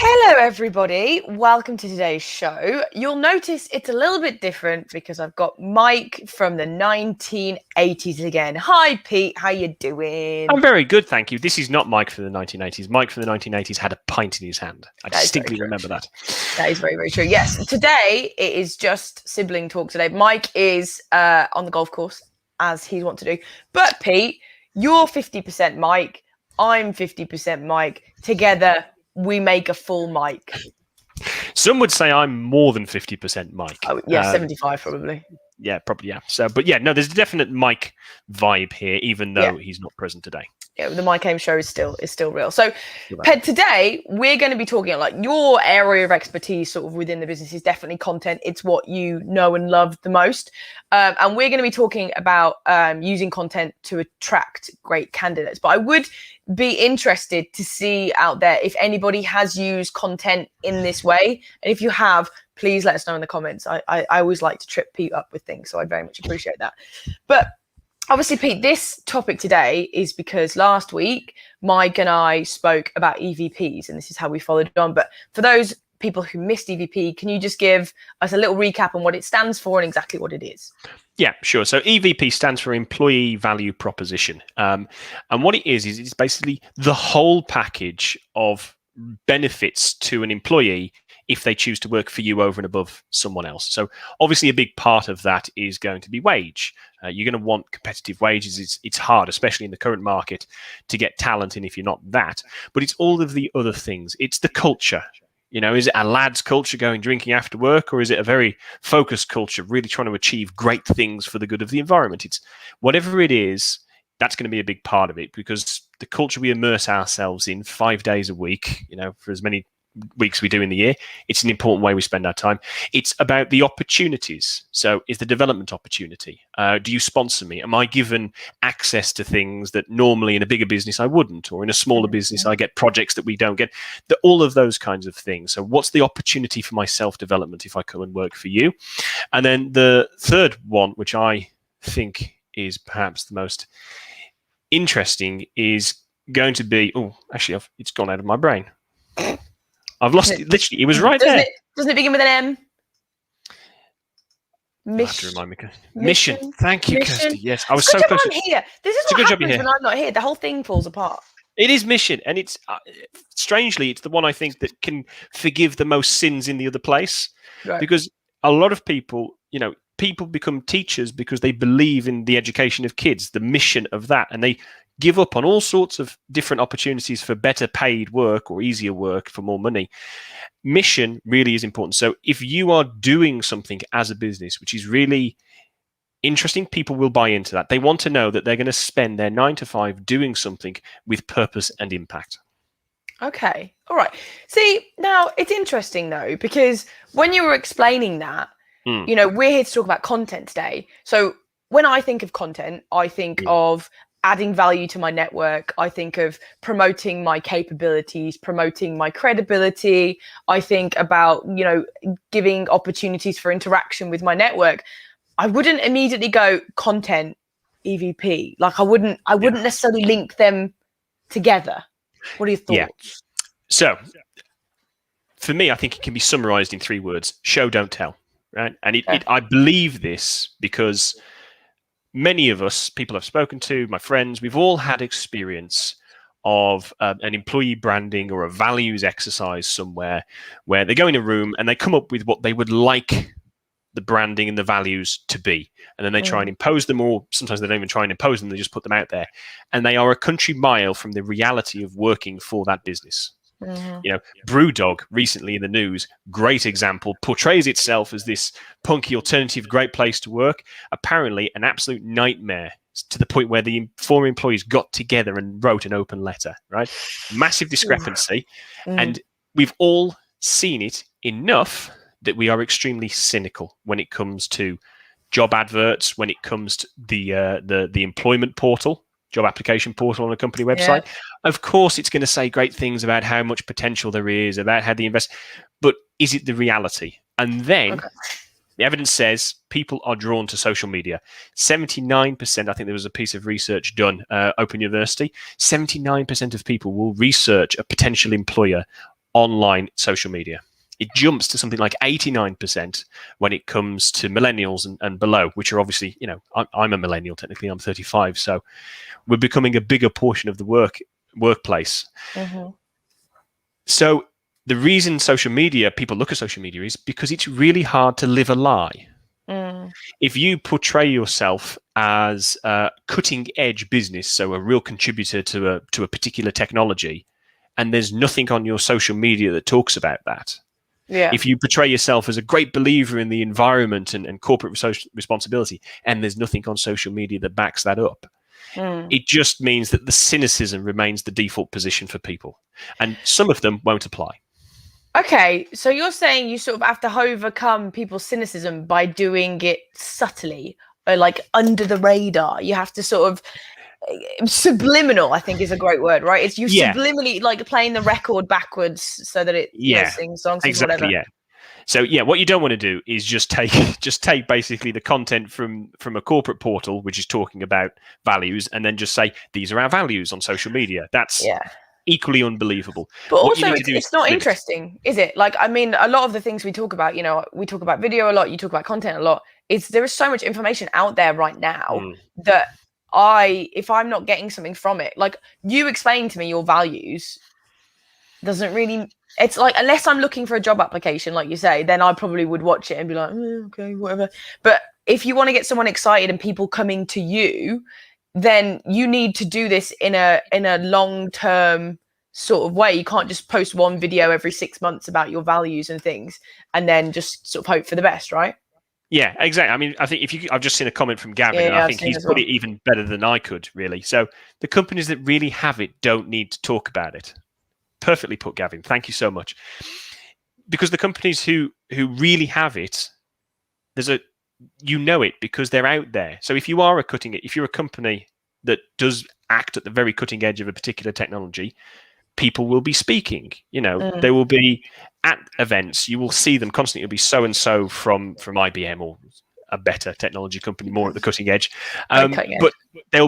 Hello, everybody. Welcome to today's show. You'll notice it's a little bit different because I've got Mike from the 1980s again. Hi, Pete. How you doing? I'm very good, thank you. This is not Mike from the 1980s. Mike from the 1980s had a pint in his hand. I distinctly remember that. That is very, very true. Yes, today it is just sibling talk today. Mike is on the golf course, as he's want to do. But, Pete, you're 50% Mike. I'm 50% Mike. Together, we make a full Mike. Some would say I'm more than 50% Mike. Oh, yeah, 75 probably. Yeah, probably, yeah. So, but yeah, no, there's a definite Mike vibe here, even though he's not present today. Yeah, the Mike Ames show is still real. So, Ped, today we're going to be talking like your area of expertise, sort of within the business, is definitely content. It's what you know and love the most, and we're going to be talking about using content to attract great candidates. But I would be interested to see out there if anybody has used content in this way, and if you have, please let us know in the comments. I always like to trip Pete up with things, so I very much appreciate that. But obviously, Pete, this topic today is because last week, Mike and I spoke about EVPs, and this is how we followed on. But for those people who missed EVP, can you just give us a little recap on what it stands for and exactly what it is? Yeah, sure. So EVP stands for Employee Value Proposition. And what it is it's basically the whole package of benefits to an employee if they choose to work for you over and above someone else. So obviously a big part of that is going to be wage. You're going to want competitive wages. It's hard, especially in the current market, to get talent in if you're not that. But it's all of the other things. It's the culture. You know, is it a lad's culture going drinking after work, or is it a very focused culture really trying to achieve great things for the good of the environment? It's whatever it is, that's going to be a big part of it, because the culture we immerse ourselves in 5 days a week, you know, for as many weeks we do in the year, it's an important way we spend our time. It's about the opportunities. So is the development opportunity? Do you sponsor me? Am I given access to things that normally in a bigger business I wouldn't, or in a smaller business I get projects that we don't get? All of those kinds of things. So what's the opportunity for my self-development if I come and work for you? And then the third one, which I think is perhaps the most interesting, is going to be, it's gone out of my brain. I've lost it. Literally, it was right there. Doesn't it begin with an M? Mission. Remind me, Mission. Thank you, Kirsty. Yes, I was so close. I'm here. This is what happens when I'm not here. The whole thing falls apart. It is Mission, and it's strangely, it's the one I think that can forgive the most sins in the other place, right? Because a lot of people, you know, people become teachers because they believe in the education of kids, the mission of that, and they give up on all sorts of different opportunities for better paid work or easier work for more money. Mission really is important. So if you are doing something as a business, which is really interesting, people will buy into that. They want to know that they're going to spend their 9 to 5 doing something with purpose and impact. Okay. All right. See, now it's interesting though, because when you were explaining that, you know, we're here to talk about content today. So when I think of content, I think of adding value to my network. I think of promoting my capabilities, promoting my credibility. I think about, you know, giving opportunities for interaction with my network. I wouldn't immediately go content EVP. Like I wouldn't necessarily link them together. What are your thoughts? Yeah. So for me, I think it can be summarized in 3 words: show, don't tell. Right. And I believe this because many of us, people I've spoken to, my friends, we've all had experience of an employee branding or a values exercise somewhere where they go in a room and they come up with what they would like the branding and the values to be. And then they try and impose them, or sometimes they don't even try and impose them, they just put them out there. And they are a country mile from the reality of working for that business. You know, Brewdog recently in the news, great example, portrays itself as this punky alternative, great place to work. Apparently an absolute nightmare, to the point where the former employees got together and wrote an open letter, right? Massive discrepancy. And we've all seen it enough that we are extremely cynical when it comes to job adverts, when it comes to the employment portal, job application portal on a company website. Yeah. Of course, it's going to say great things about how much potential there is, about how they invest, but is it the reality? And then the evidence says people are drawn to social media. 79%, I think there was a piece of research done, Open University, 79% of people will research a potential employer online social media. It jumps to something like 89% when it comes to millennials and below, which are obviously, I'm a millennial, technically, I'm 35. So we're becoming a bigger portion of the workplace. Mm-hmm. So the reason people look at social media is because it's really hard to live a lie. Mm. If you portray yourself as a cutting edge business, so a real contributor to a particular technology, and there's nothing on your social media that talks about that. Yeah. If you portray yourself as a great believer in the environment and corporate social responsibility, and there's nothing on social media that backs that up, it just means that the cynicism remains the default position for people. And some of them won't apply. Okay, so you're saying you sort of have to overcome people's cynicism by doing it subtly or like under the radar. You have to sort of subliminal, I think is a great word, right? It's you subliminally like playing the record backwards so that it sings songs, exactly, whatever. Yeah. So what you don't want to do is just take basically the content from a corporate portal which is talking about values and then just say these are our values on social media. That's equally unbelievable. But also it's not interesting, is it? Like, I mean, a lot of the things we talk about, we talk about video a lot, you talk about content a lot. There is so much information out there right now that if I'm not getting something from it, like you explaining to me your values doesn't really, it's like, unless I'm looking for a job application, like you say, then I probably would watch it and be like, okay, whatever. But if you want to get someone excited and people coming to you, then you need to do this in a long-term sort of way. You can't just post one video every 6 months about your values and things and then just sort of hope for the best, right? Yeah, exactly. I mean, I think I've just seen a comment from Gavin, and I think he's put it even better than I could, really. So the companies that really have it don't need to talk about it. Perfectly put, Gavin. Thank you so much. Because the companies who really have it, it because they're out there. So if you're a company that does act at the very cutting edge of a particular technology, people will be speaking. They will be at events. You will see them constantly. It'll be so and so from IBM or a better technology company, more at the cutting edge. But they will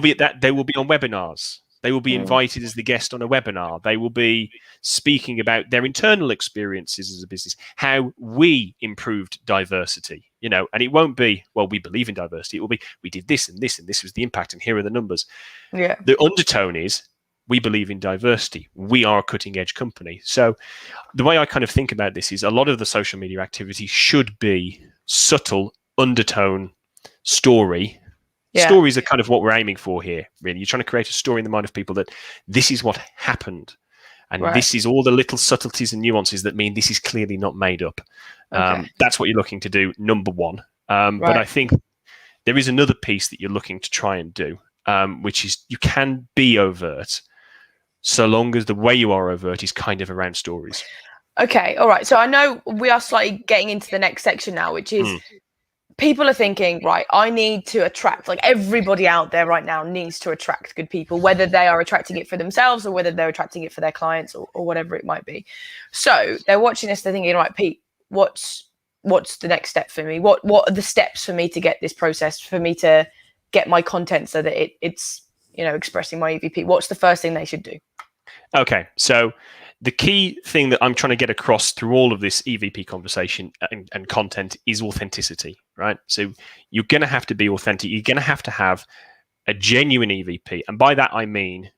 be on webinars. They will be invited as the guest on a webinar. They will be speaking about their internal experiences as a business, how we improved diversity, and it won't be, well, we believe in diversity. It will be, we did this and this, and this was the impact, and here are the numbers. Yeah. The undertone is, we believe in diversity. We are a cutting edge company. So the way I kind of think about this is a lot of the social media activity should be subtle undertone story. Yeah. Stories are kind of what we're aiming for here, really. You're trying to create a story in the mind of people that this is what happened. And this is all the little subtleties and nuances that mean this is clearly not made up. That's what you're looking to do, number one. But I think there is another piece that you're looking to try and do, which is you can be overt so long as the way you are overt is kind of around stories. Okay, all right. So I know we are slightly getting into the next section now, which is people are thinking, right, I need to attract, like everybody out there right now needs to attract good people, whether they are attracting it for themselves or whether they're attracting it for their clients or whatever it might be. So they're watching this, they're thinking, right, Pete, what's the next step for me? What are the steps for me to get this process, for me to get my content so that it's expressing my EVP? What's the first thing they should do? Okay, so the key thing that I'm trying to get across through all of this EVP conversation and content is authenticity, right? So you're going to have to be authentic. You're going to have a genuine EVP. And by that, I mean,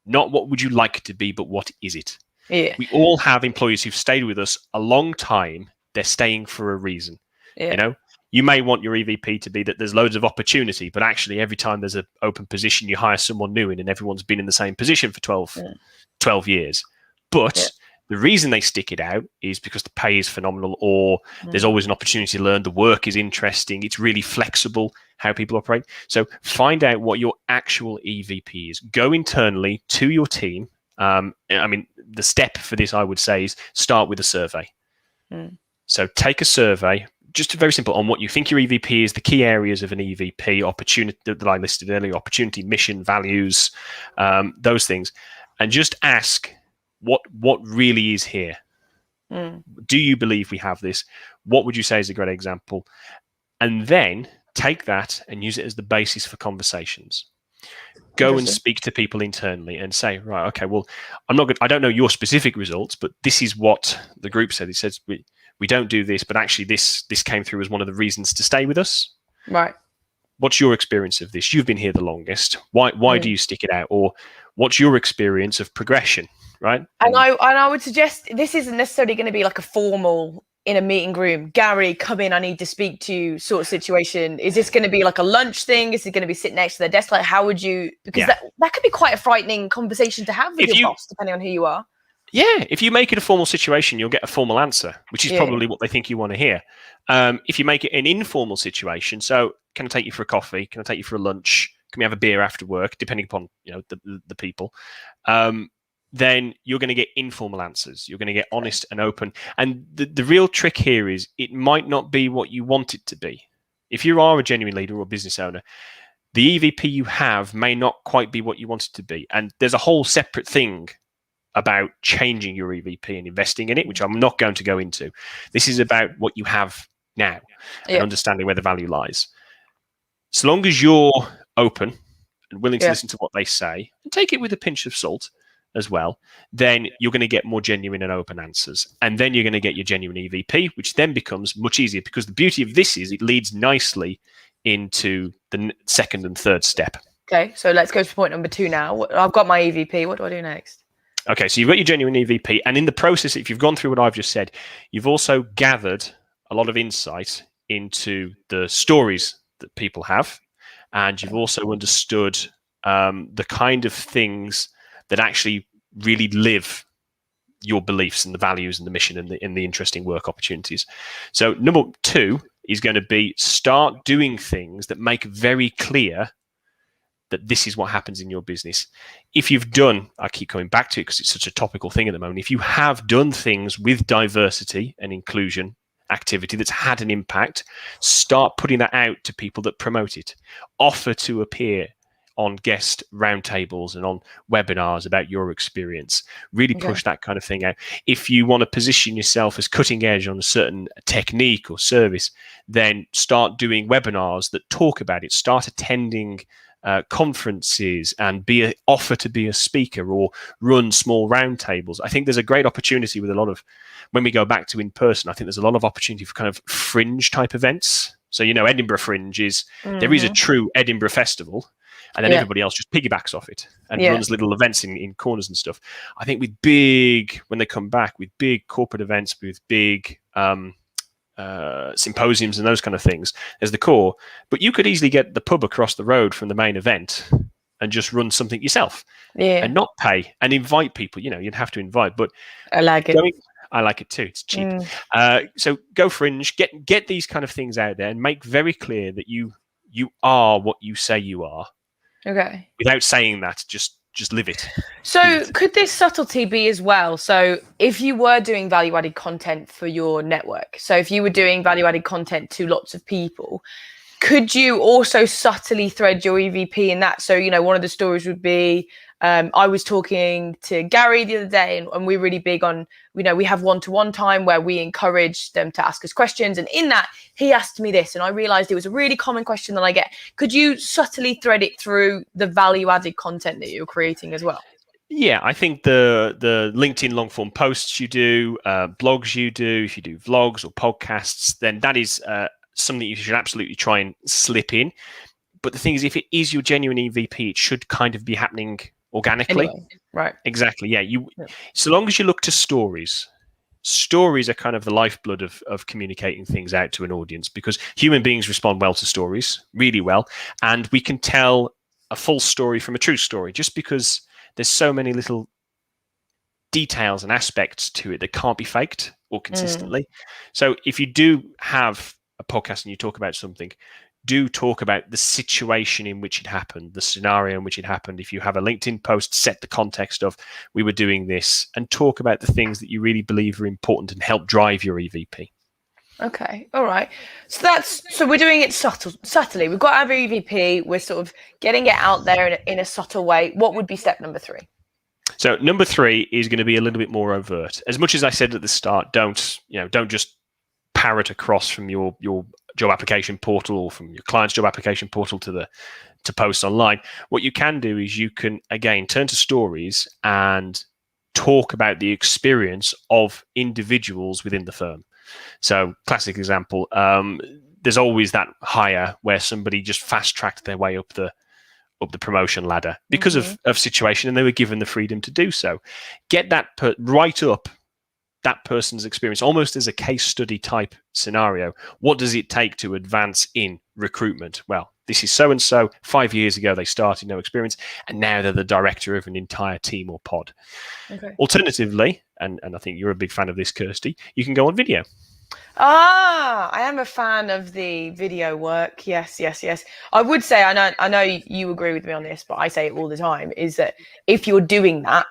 not what would you like it to be, but what is it? Yeah. We all have employees who've stayed with us a long time. They're staying for a reason. Yeah. You may want your EVP to be that there's loads of opportunity, but actually every time there's an open position, you hire someone new in and everyone's been in the same position for 12 years. But the reason they stick it out is because the pay is phenomenal, or there's always an opportunity to learn. The work is interesting. It's really flexible how people operate. So find out what your actual EVP is. Go internally to your team. The step for this, I would say, is start with a survey. So take a survey, just very simple, on what you think your EVP is, the key areas of an EVP, opportunity that I listed earlier, opportunity, mission, values, those things, and just ask, what really is here? Do you believe we have this? What would you say is a great example? And then take that and use it as the basis for conversations. Go and speak to people internally and say, right, okay, well, I don't know your specific results, but this is what the group said. It says we don't do this, but actually this came through as one of the reasons to stay with us. Right. What's your experience of this? You've been here the longest. Why do you stick it out? Or what's your experience of progression? Right. And I would suggest this isn't necessarily going to be like a formal in a meeting room, Gary, come in, I need to speak to you sort of situation. Is this going to be like a lunch thing? Is it going to be sitting next to their desk? Like, how would you, because that could be quite a frightening conversation to have with your boss, depending on who you are. Yeah, if you make it a formal situation, you'll get a formal answer, which is probably what they think you want to hear. If you make it an informal situation, so can I take you for a coffee? Can I take you for a lunch? Can we have a beer after work? Depending upon the people, then you're going to get informal answers. You're going to get honest and open. And the real trick here is it might not be what you want it to be. If you are a genuine leader or business owner, the EVP you have may not quite be what you want it to be. And there's a whole separate thing about changing your EVP and investing in it, which I'm not going to go into. This is about what you have now and understanding where the value lies. So long as you're open and willing to listen to what they say and take it with a pinch of salt as well, then you're going to get more genuine and open answers. And then you're going to get your genuine EVP, which then becomes much easier, because the beauty of this is it leads nicely into the second and third step. Okay, so let's go to point number 2 now. I've got my EVP. What do I do next? Okay, so you've got your genuine EVP. And in the process, if you've gone through what I've just said, you've also gathered a lot of insight into the stories that people have. And you've also understood the kind of things that actually really live your beliefs and the values and the mission and the interesting work opportunities. So number 2 is going to be start doing things that make very clear that this is what happens in your business. If you've done, I keep coming back to it because it's such a topical thing at the moment, if you have done things with diversity and inclusion activity that's had an impact, start putting that out to people that promote it. Offer to appear on guest roundtables and on webinars about your experience. Really push that kind of thing out. If you want to position yourself as cutting edge on a certain technique or service, then start doing webinars that talk about it. Start attending conferences and offer to be a speaker or run small roundtables. I think there's a great opportunity with a lot of, when we go back to in person, I think there's a lot of opportunity for kind of fringe type events. So, Edinburgh Fringe is, there is a true Edinburgh Festival, and then everybody else just piggybacks off it and runs little events in corners and stuff. I think when they come back with big corporate events, with big symposiums and those kind of things as the core, but you could easily get the pub across the road from the main event and just run something yourself and not pay and invite people. You'd have to invite, but I like it. I like it too. It's cheap. So go fringe, get these kind of things out there and make very clear that you are what you say you are. Okay. Without saying that, just live it. So could this subtlety be as well? So if you were doing value-added content for your network, so if you were doing value-added content to lots of people, could you also subtly thread your EVP in that? So, one of the stories would be, I was talking to Gary the other day, and we're really big on, we have one-to-one time where we encourage them to ask us questions. And in that, he asked me this, and I realized it was a really common question that I get. Could you subtly thread it through the value-added content that you're creating as well? Yeah, I think the LinkedIn long-form posts you do, blogs you do, if you do vlogs or podcasts, then that is something you should absolutely try and slip in. But the thing is, if it is your genuine EVP, it should kind of be happening organically. Anyway, right. Exactly. Yeah. So long as you look to stories are kind of the lifeblood of communicating things out to an audience, because human beings respond well to stories, really well. And we can tell a false story from a true story just because there's so many little details and aspects to it that can't be faked or consistently. So if you do have a podcast and you talk about something, do talk about the situation in which it happened, the scenario in which it happened. If you have a LinkedIn post, set the context of, we were doing this, and talk about the things that you really believe are important and help drive your EVP. Okay. All right. So we're doing it subtly. We've got our EVP. We're sort of getting it out there in a subtle way. What would be step number 3? So number 3 is going to be a little bit more overt. As much as I said at the start, don't just parrot across from your job application portal or from your client's job application portal to to post online. What you can do is you can, again, turn to stories and talk about the experience of individuals within the firm. So, classic example, there's always that hire where somebody just fast-tracked their way up the promotion ladder because of situation, and they were given the freedom to do so. Get that write up that person's experience almost as a case study type scenario. What does it take to advance in recruitment? Well, this is so and so. 5 years ago they started, no experience, and now they're the director of an entire team or pod. Okay. Alternatively, and I think you're a big fan of this, Kirsty, you can go on video. I am a fan of the video work. Yes. I would say, I know you agree with me on this, but I say it all the time, is that if you're doing that,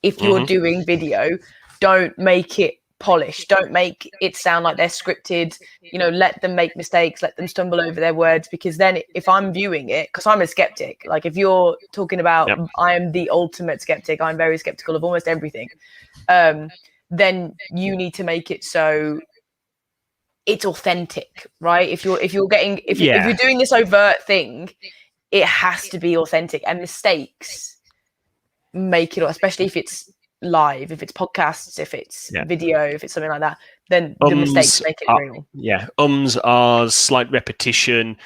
if you're doing video, don't make it polished. Don't make it sound like they're scripted. Let them make mistakes, let them stumble over their words, because then if I'm viewing it, because I'm a skeptic, like if you're talking about, I am the ultimate skeptic, I'm very skeptical of almost everything, then you need to make it so it's authentic, right? If you're doing this overt thing, it has to be authentic, and mistakes make it, especially if it's live, if it's podcasts, if it's video, if it's something like that, then the mistakes make it real. Are slight repetition,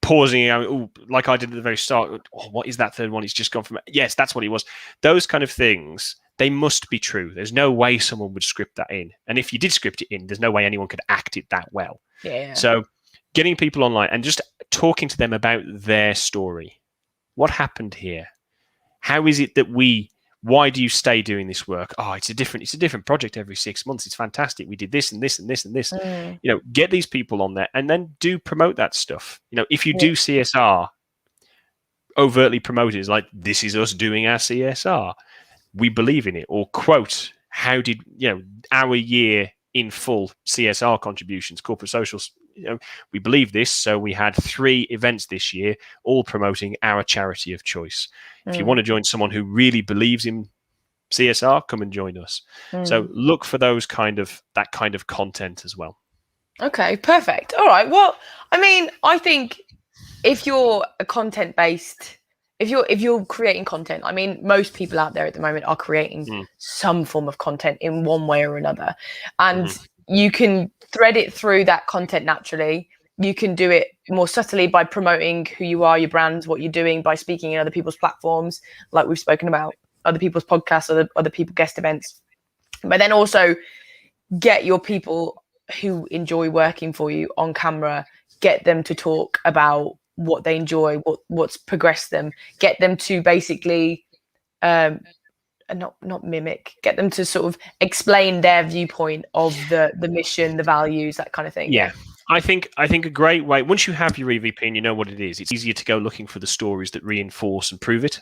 pausing out, like I did at the very start. What is that third one? It's just gone from, yes, that's what it was. Those kind of things, they must be true. There's no way someone would script that in. And if you did script it in, there's no way anyone could act it that well. Yeah. So getting people online and just talking to them about their story. What happened here? How is it that why do you stay doing this work? Oh, it's a different project every 6 months. It's fantastic. We did this and this and this and this. Get these people on there and then do promote that stuff. If you do CSR, overtly promote it, like, this is us doing our CSR. We believe in it. Or quote, how did, our year in full CSR contributions, corporate socials, we believe this. So we had 3 events this year, all promoting our charity of choice. If you want to join someone who really believes in CSR, come and join us. So look for that kind of content as well. Okay, perfect. All right. Well, I think if you're a content based, if you're creating content, most people out there at the moment are creating some form of content in one way or another, and you can thread it through that content naturally. You can do it more subtly by promoting who you are, your brands, what you're doing, by speaking in other people's platforms, like we've spoken about, other people's podcasts, other people's guest events. But then also get your people who enjoy working for you on camera, get them to talk about what they enjoy, what's progressed them, get them to basically not mimic, get them to sort of explain their viewpoint of the mission, the values, that kind of thing. Yeah. I think a great way, once you have your EVP and you know what it is, it's easier to go looking for the stories that reinforce and prove it.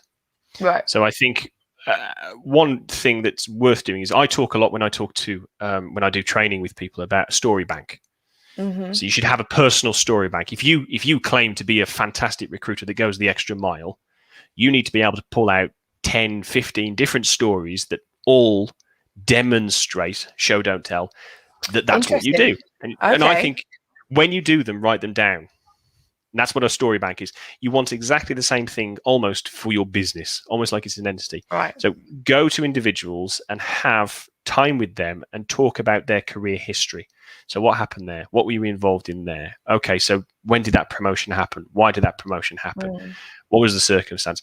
Right. So I think one thing that's worth doing is I talk a lot when I do training with people about a story bank. So you should have a personal story bank. If you claim to be a fantastic recruiter that goes the extra mile, you need to be able to pull out 10, 15 different stories that all demonstrate, show, don't tell, that's what you do. And I think when you do them, write them down. And that's what a story bank is. You want exactly the same thing almost for your business, almost like it's an entity. Right. So go to individuals and have time with them and talk about their career history. So what happened there? What were you involved in there? Okay, so when did that promotion happen? Why did that promotion happen? What was the circumstance?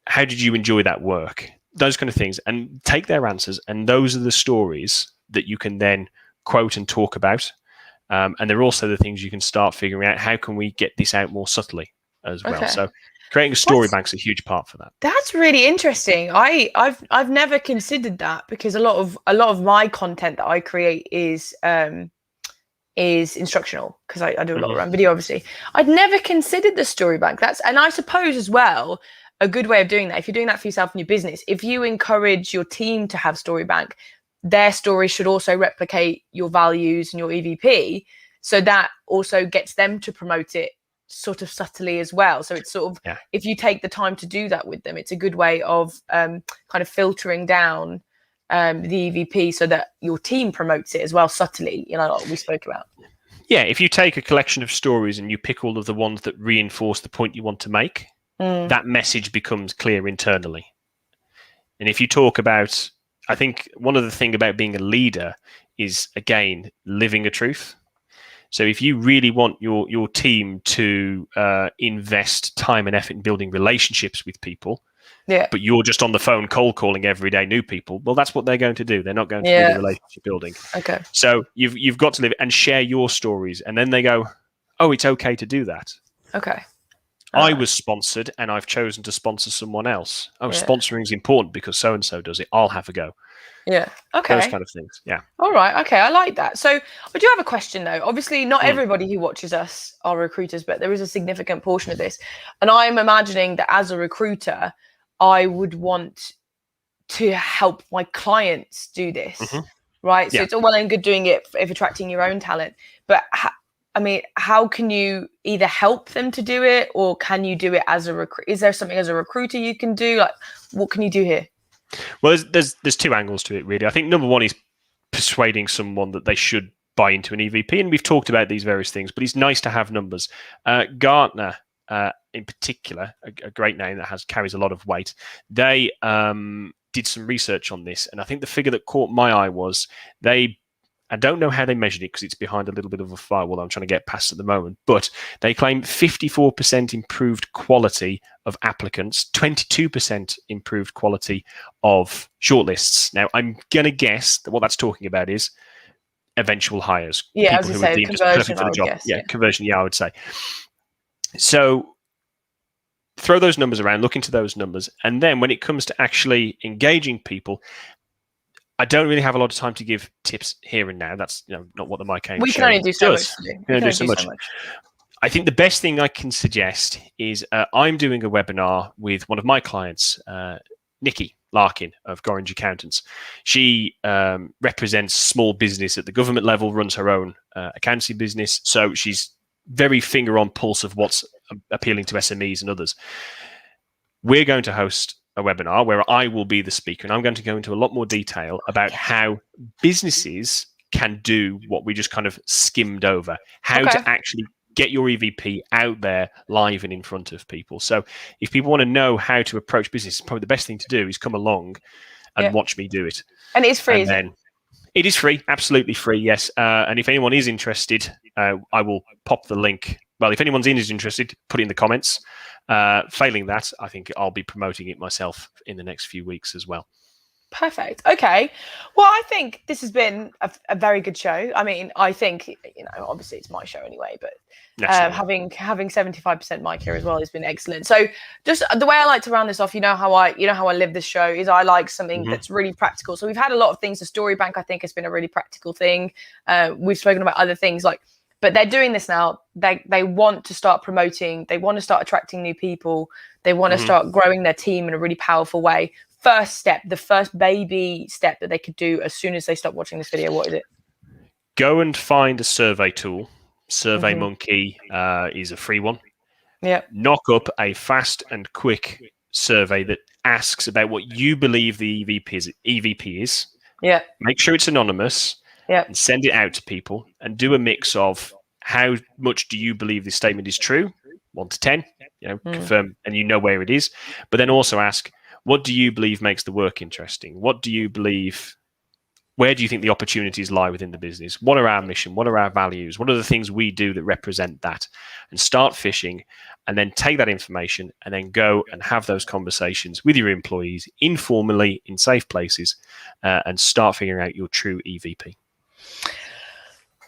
How did you enjoy that work? Those kind of things. And take their answers, and those are the stories that you can then quote and talk about. And they're also the things you can start figuring out, how can we get this out more subtly as well? Okay. So creating a story bank's a huge part for that. That's really interesting. I've never considered that, because a lot of my content that I create is instructional, because I do a lot around video, obviously. I'd never considered the story bank. And I suppose as well, a good way of doing that, if you're doing that for yourself and your business, if you encourage your team to have story bank, their story should also replicate your values and your EVP, so that also gets them to promote it sort of subtly as well. So it's sort of, if you take the time to do that with them, it's a good way of kind of filtering down the EVP so that your team promotes it as well subtly, like we spoke about. Yeah, if you take a collection of stories and you pick all of the ones that reinforce the point you want to make, that message becomes clear internally. And if you talk about, I think one of the things about being a leader is, again, living a truth. So if you really want your team to invest time and effort in building relationships with people, but you're just on the phone cold calling every day new people, well, that's what they're going to do. They're not going to do the relationship building. Okay. So you've got to live and share your stories, and then they go, oh, it's okay to do that. Okay. I was sponsored and I've chosen to sponsor someone else. Oh, sponsoring is important because so-and-so does it. I'll have a go. Yeah. Okay. Those kind of things. Yeah. All right. Okay. I like that. So I do have a question though. Obviously, not everybody who watches us are recruiters, but there is a significant portion of this. And I'm imagining that as a recruiter, I would want to help my clients do this. Right. So it's all well and good doing it if attracting your own talent. But how can you either help them to do it, or can you do it as a recruiter? Is there something as a recruiter you can do? Like, what can you do here? Well, there's two angles to it, really. I think number one is persuading someone that they should buy into an EVP, and we've talked about these various things, but it's nice to have numbers. Gartner, in particular, a great name that carries a lot of weight, they did some research on this, and I think the figure that caught my eye was I don't know how they measured it because it's behind a little bit of a firewall I'm trying to get past at the moment, but they claim 54% improved quality of applicants, 22% improved quality of shortlists. Now, I'm going to guess that what that's talking about is eventual hires. Yeah, people who are deemed as perfect for the job. Guess, conversion, I would say. So throw those numbers around, look into those numbers, and then when it comes to actually engaging people, I don't really have a lot of time to give tips here and now. That's not what the Mike Ames show does. We can only do so much. We can only do so much. I think the best thing I can suggest is I'm doing a webinar with one of my clients, Nikki Larkin of Gorringe Accountants. She represents small business at the government level, runs her own accountancy business. So she's very finger on pulse of what's appealing to SMEs and others. We're going to host a webinar where I will be the speaker, and I'm going to go into a lot more detail about how businesses can do what we just kind of skimmed over, how to actually get your EVP out there live and in front of people. So if people want to know how to approach business, probably the best thing to do is come along and watch me do it. And it's free. And then it is free, absolutely free, yes. And if anyone is interested, I will pop the link. Well, if anyone's interested, put it in the comments. Failing that, I think I'll be promoting it myself in the next few weeks as well. Perfect. Okay. Well, I think this has been a very good show. I mean, I think, obviously it's my show anyway, but having 75% Mike here as well has been excellent. So just the way I like to round this off, how I live this show is I like something that's really practical. So we've had a lot of things. The story bank, I think, has been a really practical thing. We've spoken about other things but they're doing this now. They want to start promoting. They want to start attracting new people. They want to start growing their team in a really powerful way. First step, the first baby step that they could do as soon as they stop watching this video, what is it? Go and find a survey tool. SurveyMonkey is a free one. Yeah. Knock up a fast and quick survey that asks about what you believe the EVP is. Yeah. Make sure it's anonymous. Yeah. And send it out to people and do a mix of how much do you believe this statement is true, 1 to 10, confirm, and where it is. But then also ask, what do you believe makes the work interesting? What do you believe? Where do you think the opportunities lie within the business? What are our mission? What are our values? What are the things we do that represent that? And start fishing, and then take that information and then go and have those conversations with your employees informally in safe places and start figuring out your true EVP.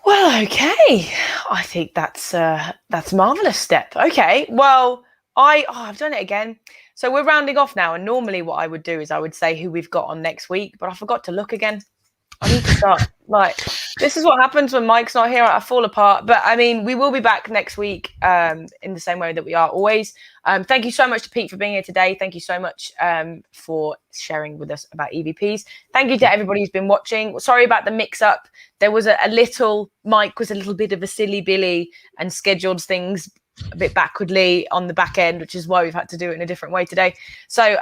Well, okay. I think that's a marvelous step. Okay. Well, I've done it again. So we're rounding off now. And normally what I would do is I would say who we've got on next week, but I forgot to look again. I need to start. This is what happens when Mike's not here. I fall apart. But I mean, we will be back next week in the same way that we are always. Thank you so much to Pete for being here today. Thank you so much for sharing with us about EVPs. Thank you to everybody who's been watching. Sorry about the mix-up. There was Mike was a little bit of a silly Billy and scheduled things a bit backwardly on the back end, which is why we've had to do it in a different way today. So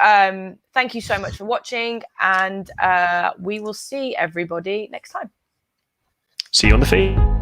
thank you so much for watching, and we will see everybody next time. See you on the feed.